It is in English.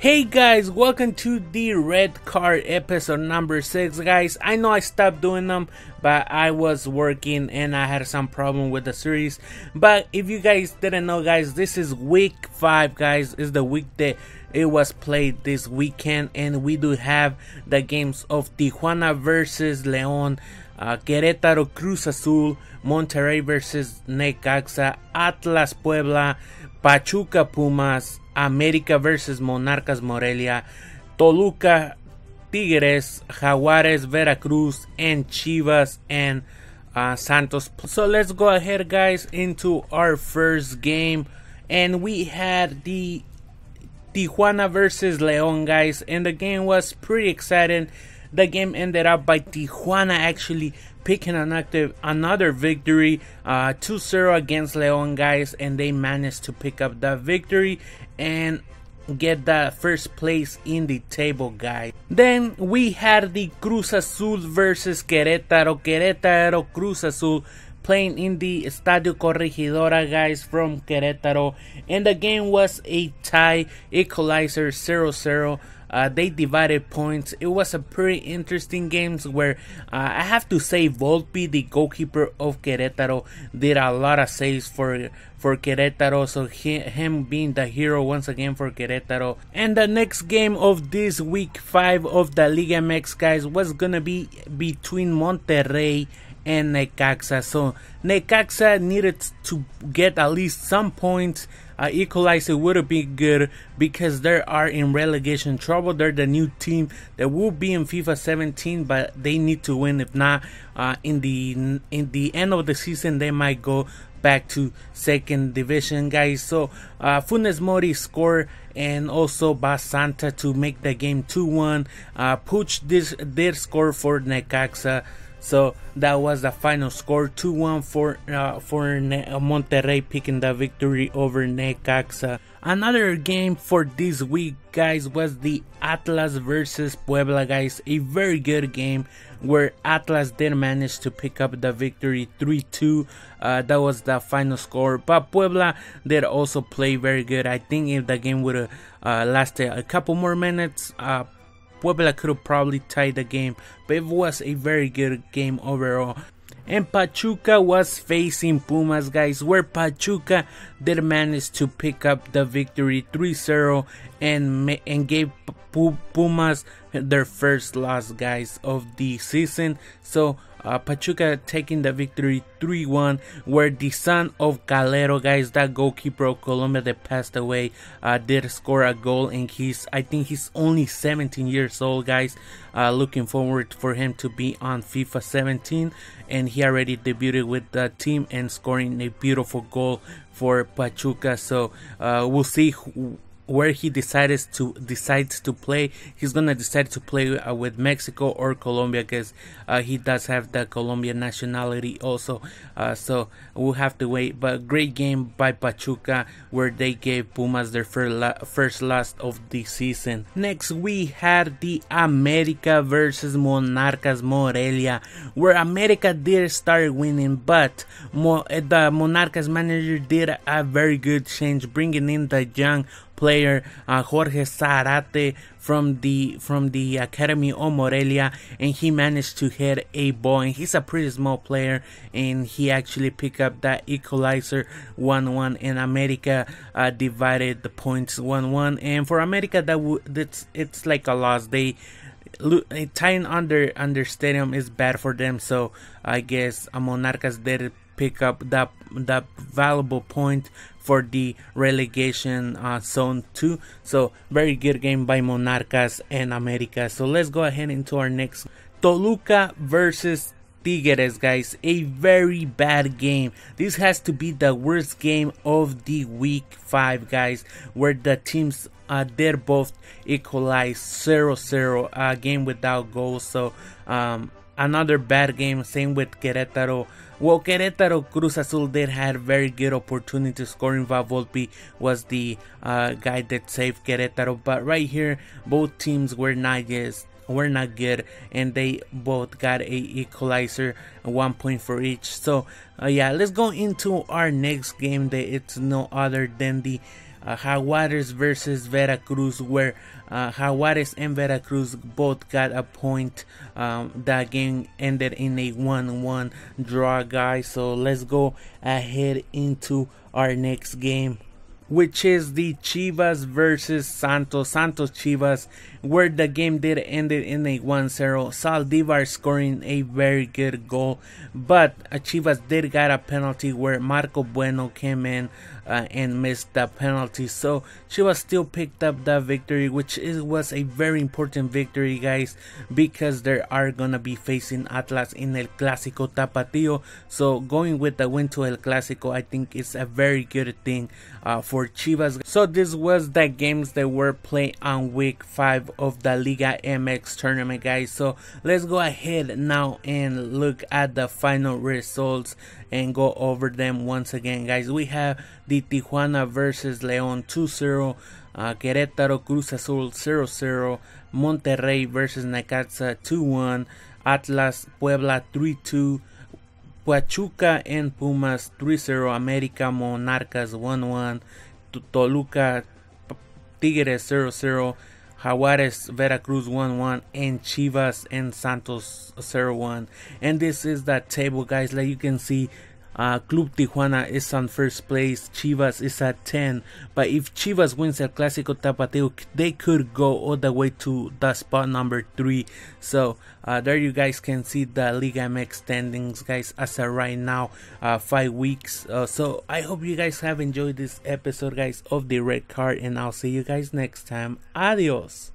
Hey guys, welcome to the Red Card episode number 6. Guys, I know I stopped doing them, but I was working and I had some problem with the series. But if you guys didn't know, guys, this is week 5, guys. Is the week that it was played this weekend, and we do have the games of Tijuana versus León, Querétaro Cruz Azul, Monterrey versus Necaxa, Atlas Puebla, Pachuca Pumas, América versus Monarcas Morelia, Toluca Tigres, Jaguares Veracruz, and Chivas and Santos. So let's go ahead, guys, into our first game, and we had the Tijuana versus León, guys, and the game was pretty exciting. The game ended up by Tijuana actually picking another victory, 2-0 against León, guys, and they managed to pick up the victory and get the first place in the table, guys. Then we had the Cruz Azul versus Querétaro Cruz Azul, playing in the Estadio Corregidora, guys, from Querétaro, and the game was a tie, equalizer, 0-0. They divided points. It was a pretty interesting game where I have to say Volpi, the goalkeeper of Querétaro, did a lot of saves for Querétaro, so him being the hero once again for Querétaro. And the next game of this week 5 of the Liga MX, guys, was gonna be between Monterrey and Necaxa. So Necaxa needed to get at least some points. Equalizer would have been good because they are in relegation trouble. They're the new team that will be in FIFA 17, but they need to win. If not, in the end of the season, they might go back to second division, guys. So Funes Mori scored, and also Basanta to make the game 2-1. Puch did score for Necaxa. So that was the final score, 2-1 for Monterrey, picking the victory over Necaxa. Another game for this week, guys, was the Atlas versus Puebla, guys. A very good game where Atlas did manage to pick up the victory, 3-2. That was the final score. But Puebla did also play very good. I think if the game would have lasted a couple more minutes, Puebla could have probably tied the game, but it was a very good game overall. And Pachuca was facing Pumas, guys, where Pachuca did manage to pick up the victory, 3-0, and gave Pumas their first loss, guys, of the season. So Pachuca taking the victory 3-1, where the son of Calero, guys, that goalkeeper of Colombia that passed away, did score a goal, and I think he's only 17 years old, guys. Looking forward for him to be on FIFA 17, and he already debuted with the team and scoring a beautiful goal for Pachuca. So we'll see where he decides to play. He's gonna decide to play with Mexico or Colombia, because he does have the Colombian nationality also. So we'll have to wait. But great game by Pachuca, where they gave Pumas their first loss of the season. Next we had the América versus Monarcas Morelia, where América did start winning, but the Monarcas manager did a very good change, bringing in the young player Jorge Zarate from the academy of Morelia, and he managed to hit a ball, and he's a pretty small player, and he actually picked up that equalizer, 1-1, and America divided the points 1-1. And for America, it's like a loss. Tying under stadium is bad for them, so I guess Monarcas did pick up that valuable point for the relegation zone 2. So very good game by Monarcas and América. So let's go ahead into our next, Toluca versus Tigres, guys. A very bad game. This has to be the worst game of the week 5, guys, where the teams did both equalize, 0-0, a game without goals. So another bad game. Same with Querétaro. Well, Querétaro Cruz Azul did have very good opportunity scoring. Volpi was the guy that saved Querétaro, but right here both teams were not good, and they both got a equalizer, 1 point for each. So yeah, let's go into our next game. That it's no other than the Jaguares versus Veracruz, where Jaguares and Veracruz both got a point. That game ended in a 1-1 draw, guys. So let's go ahead into our next game, which is the Chivas versus Santos Chivas, where the game did end in a 1-0. Saldivar scoring a very good goal, but Chivas did got a penalty where Marco Bueno came in and missed the penalty. So Chivas still picked up that victory, which was a very important victory, guys, because they are gonna be facing Atlas in El Clásico Tapatío. So going with the win to El Clásico, I think it's a very good thing for Chivas. So this was the games that were played on week 5 of the Liga MX tournament, guys. So let's go ahead now and look at the final results and go over them once again, guys. We have the Tijuana versus León 2-0, Querétaro Cruz Azul 0-0, Monterrey versus Necaxa 2-1, Atlas Puebla 3-2, Pachuca and Pumas 3-0, América Monarcas 1-1, Toluca Tigres 0-0, Jaguares Veracruz 1-1, and Chivas and Santos 0-1. And this is that table, guys. Like you can see, Club Tijuana is on first place, Chivas is at 10, but if Chivas wins El Clásico Tapateo, they could go all the way to the spot number 3. So there you guys can see the Liga MX standings, guys, as of right now, 5 weeks. So I hope you guys have enjoyed this episode, guys, of the Red Card, and I'll see you guys next time. Adios.